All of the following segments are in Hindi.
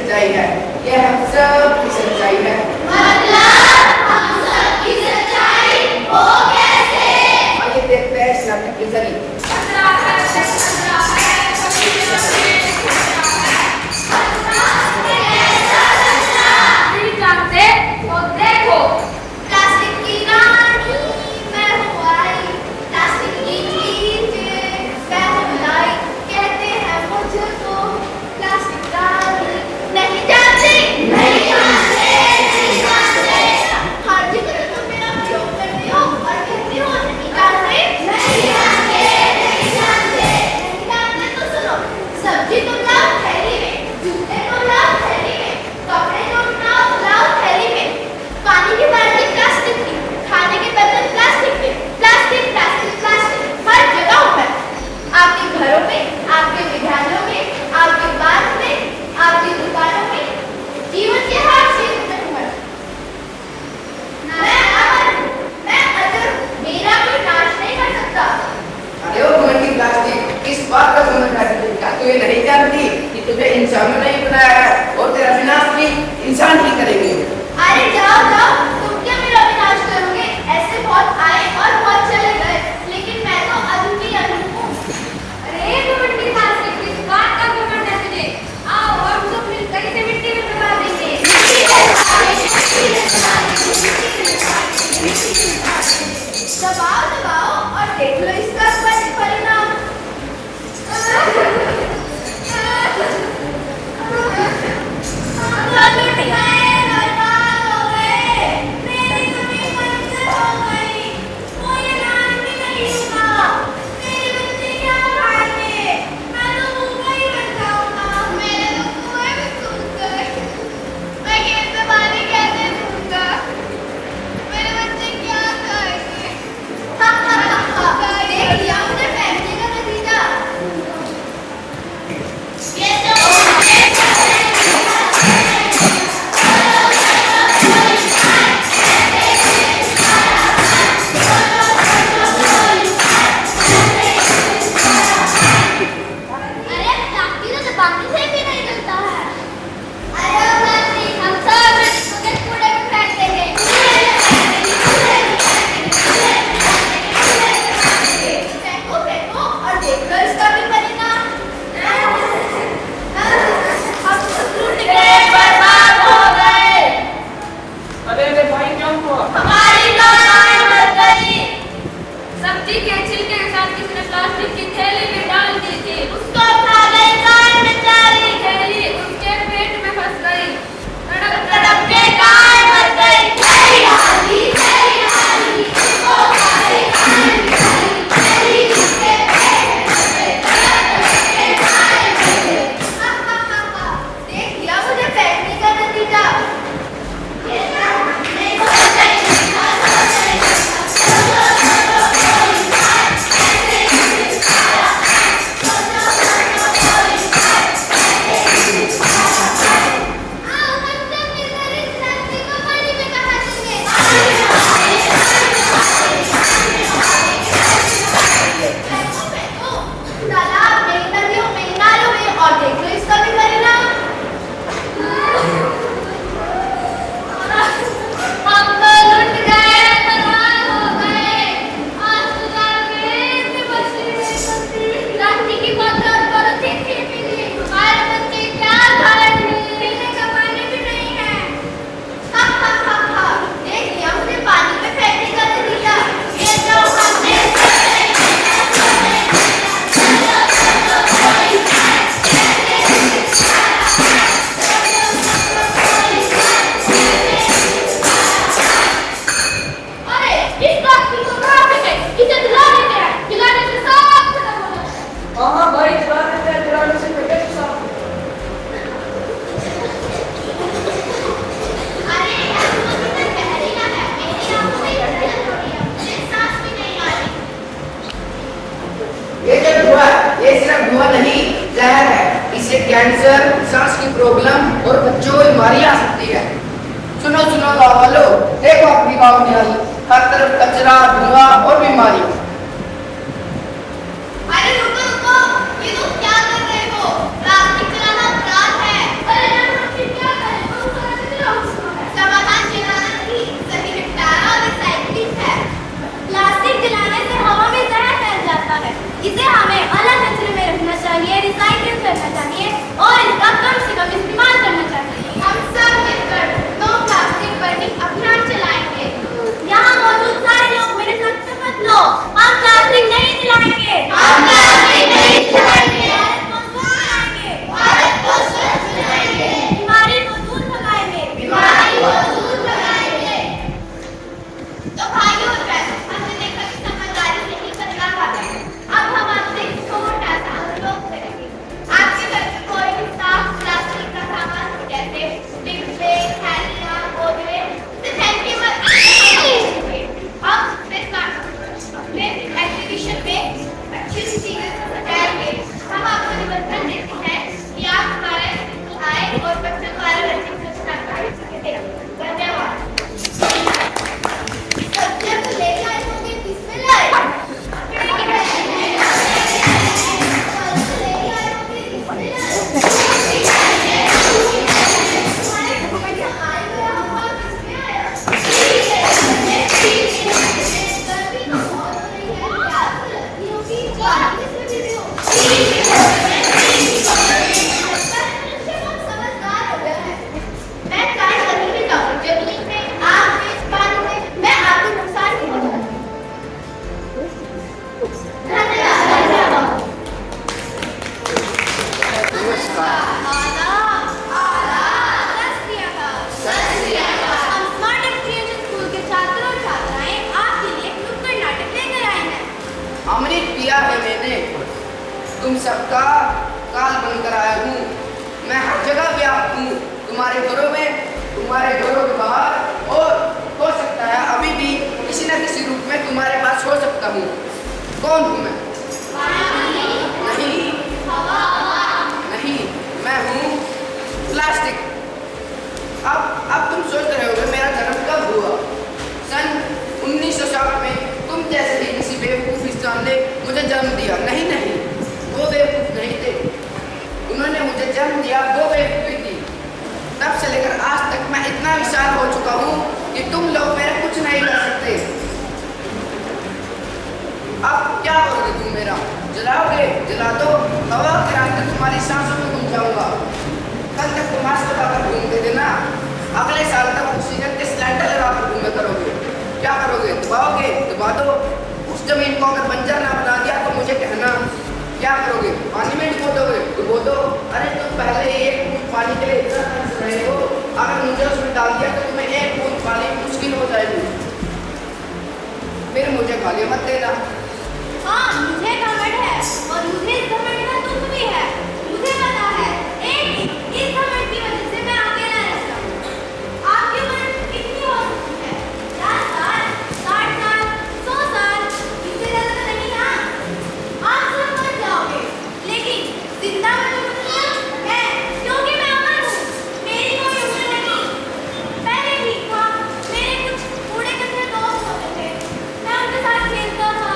सच्चाई है, यह हम सब की सच्चाई है। मतलब हम सब की सच्चाई वो कैसे? आइए देखते हैं इस नाटक के जरिए। ये नहीं जानती कि तुझे इंसानों ने ही बनाया है और तेरा विनाश भी इंसान ही करेंगे। अरे जाओ जाओ, तुम क्या मेरा विनाश करोगे? ऐसे बहुत आए और बहुत चले गए, लेकिन मैं तो अभी भी अभी हूँ। अरे घमंड की खासियत किस बात का घमंड है तुझे? आओ हम सब मिलकर इसे मिट्टी में दबा देंगे। दबाओ दबाओ और देख लो इसका परिणाम। कैंसर, सांस की प्रॉब्लम और बच्चों को बीमारी आ सकती है। सुनो सुनो गाँव वालों, देखो अपनी गाँव में आई हर तरफ कचरा, धुआं और बीमारी। अरे रुको रुको, ये तुम क्या कर रहे हो? प्लास्टिक जलाना अपराध है। अरे सबका काल बनकर आया हूँ। मैं हर जगह व्याप्त हूँ, तुम्हारे घरों में, तुम्हारे घरों के बाहर, और हो सकता है अभी भी किसी न किसी रूप में तुम्हारे पास हो सकता हूँ। कौन हूँ मैं? नहीं, नहीं, मैं हूँ प्लास्टिक। अब तुम सोच रहे होगे मेरा जन्म कब हुआ? सन 1960 में तुम जैसे ही किसी बेवकूफ इंसान ने मुझे जन्म दिया। नहीं नहीं, वो बेवकूफ नहीं थे, उन्होंने मुझे जन्म दिया, वो बेवकूफी थी। तब से लेकर आज तक मैं इतना विशाल हो चुका हूँ कि तुम लोग मेरा कुछ नहीं कर सकते। अब क्या करोगे तुम मेरा? जलाओगे? जला दो, हवा के रास्ते तुम्हारी सांसों में घुम जाऊंगा। कल तक तुम मास्क लगाकर घूमते थे ना, अगले साल तक ऑक्सीजन के सिलेंडर लगाकर घूमे करोगे। क्या करोगे? दबाओगे? दबा दो। उस जमीन को अगर बंजर ना बना दिया तो मुझे कहना। क्या करोगे? पानी में डुबो दोगे? डुबो दो। अरे तुम पहले एक बूंद पानी के लिए इतना तरस रहे हो, अगर मुझे उसमें डाल दिया तो तुम्हें एक बूंद पानी मुश्किल हो जाएगी। फिर मुझे गाली मत देना। हाँ, मुझे घमंड है और मुझे इस घमंड का दुख भी है। मुझे पता है इस घमंड की वजह से मैं अकेला रहता हूँ। आपकी उम्र कितनी हो सकती है? 50 साल, 60 साल, 100 साल, इससे ज़्यादा तो नहीं ना? आप सब मर जाओगे, लेकिन जिंदा मैं क्योंकि मैं अमर हूँ। मेरी कोई उम्र नहीं। पहले ठीक था, मेरे कुछ कूड़े कचरे दोस्त होते थे, मैं उनके साथ खेलता था,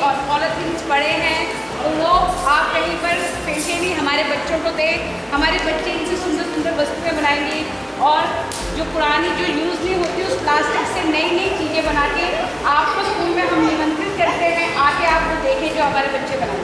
और पॉलीथीन्स पड़े हैं, तो वो आप कहीं पर फेंके नहीं, हमारे बच्चों को दें। हमारे बच्चे इनसे सुंदर सुंदर वस्तुएं बनाएंगे और जो पुरानी जो यूज़ नहीं होती उस प्लास्टिक से नई नई चीज़ें बना के आपको स्कूल में हम निमंत्रित करते हैं, आके आप वो देखें जो हमारे बच्चे बनाते हैं।